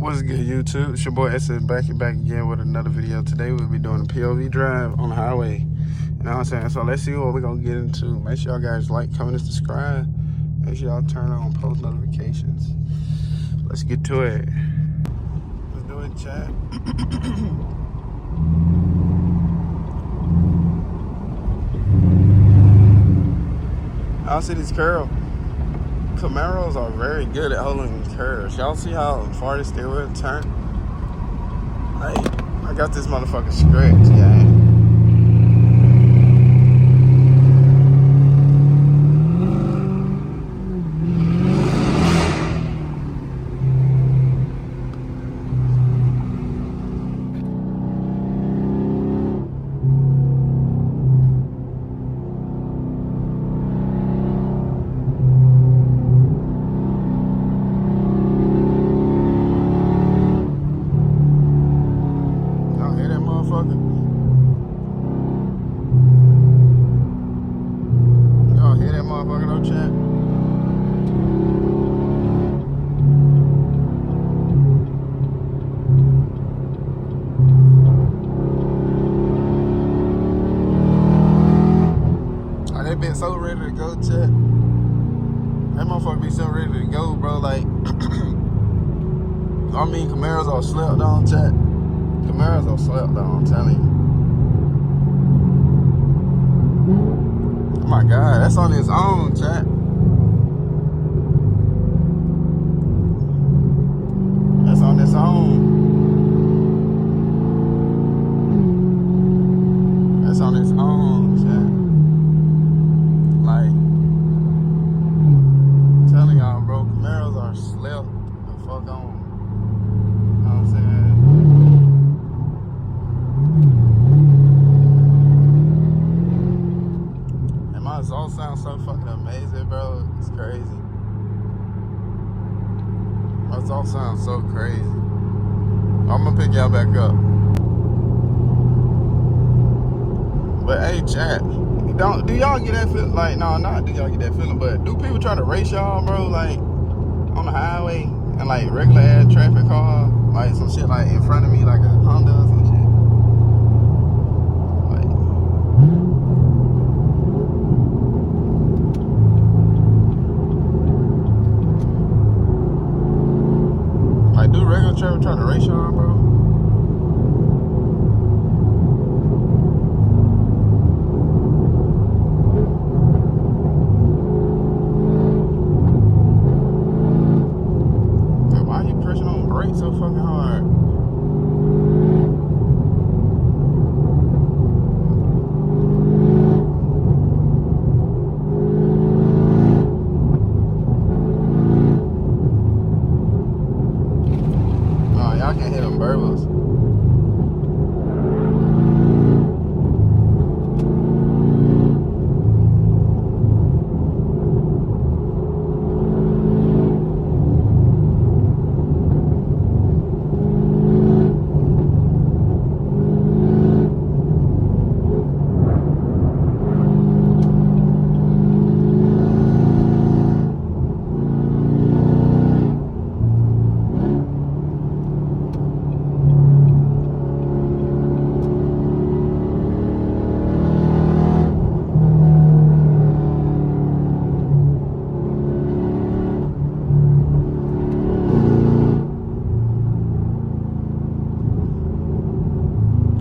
What's good, YouTube? It's your boy SS back again with another video. Today we'll be doing a POV drive on the highway. You know what I'm saying? So let's see what we're gonna get into. Make sure y'all guys like, comment, and subscribe. Make sure y'all turn on post notifications. Let's get to it. Let's do it, chat. I'll see this curl. Camaros are very good at holding curves. Y'all see how far this steering wheel turn? Hey, I got this motherfucker scratched, gang. Y'all hear that motherfucker though, chat? Oh, they been so ready to go, chat. That motherfucker be so ready to go, bro. Like, I mean, Camaros all slept on, chat. Camaros all slept on, I'm telling you. Oh my God, that's on his own, chat. That's on its own. That's on its own, chat. Like, I'm telling y'all, bro, Camaros are slept the fuck on. You know what I'm saying? My exhaust sounds so fucking amazing, bro. It's crazy. My exhaust sounds so crazy. I'm gonna pick y'all back up. But hey, chat, do y'all get that feeling? Like, no, not do y'all get that feeling, but do people try to race y'all, bro? Like on the highway and like regular ass traffic car, like some shit like in front of me, like a Honda or some shit. Like, do regular traffic trying to race y'all, bro? Dude, why are you pressing on brakes so fucking hard? Oh, y'all can't hit them burbles.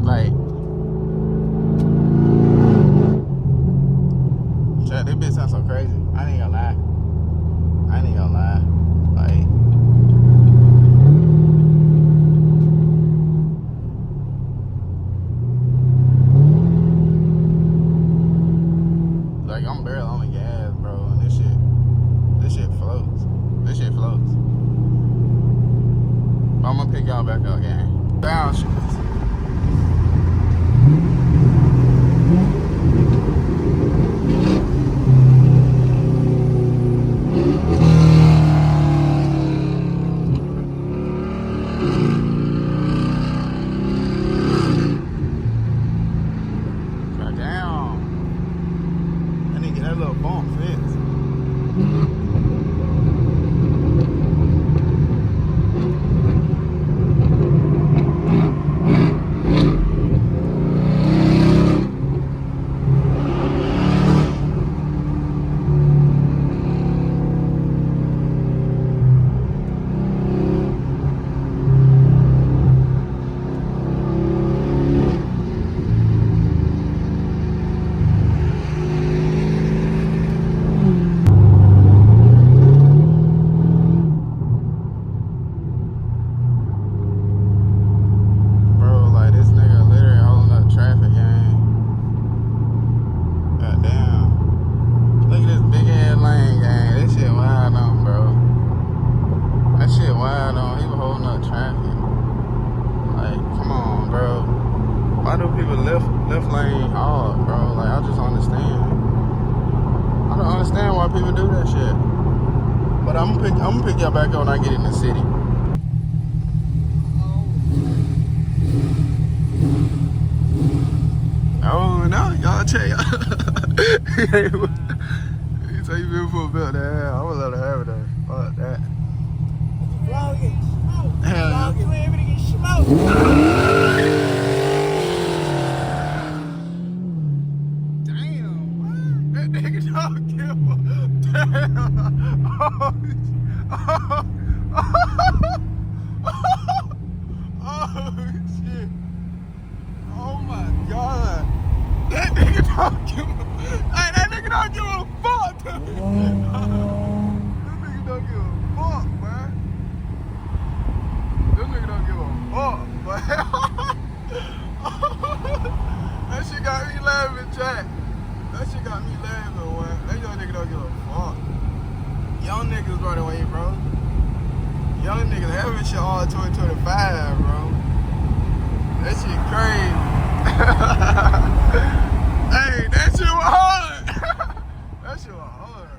Like, chat, this bitch sounds so crazy. I ain't gonna lie. Like, I'm barely on the gas, bro, and this shit floats. I'm gonna pick y'all back up, gang. Down shit. Goddamn. I need to get that little bump fixed. plain hard, bro. Like, I just understand. I don't understand why people do that shit. But I'm gonna pick y'all back up when I get in the city. Oh no, y'all check y'all. He say you been for a belt that. I would let her have it though. Fuck that. Vlog getting smoked. Hell yeah. Vlog, you ain't really get smoked. Damn, what? That nigga don't give a damn. Oh shit. Oh my god. That nigga don't give a hey, that nigga don't give a fuck. That nigga don't give a fuck, man. This nigga don't give a fuck, man. That shit got me laughing, Jack. That shit got me laughing, man. That young nigga don't give a fuck. Young niggas running away, bro. Young niggas having shit all 2025, bro. That shit crazy. Hey, that shit was hard. That shit was hard.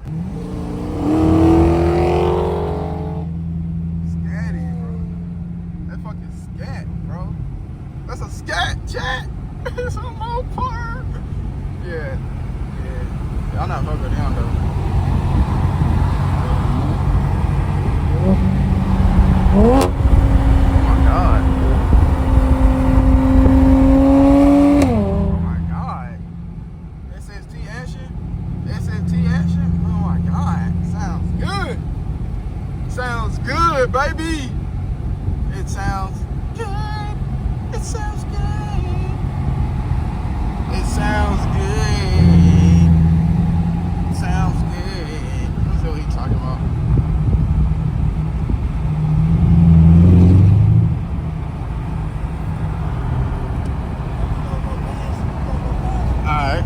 Scatty, bro. That fucking scat, bro. That's a scat, chat. It's a mopar. Yeah. Y'all not fucking with him, though. Oh my god. Oh my god. SST action? SST action? Oh my god. Sounds good. Sounds good, baby. It sounds good. It sounds good. It sounds good. Sounds good. Let's see what he's talking about. Alright.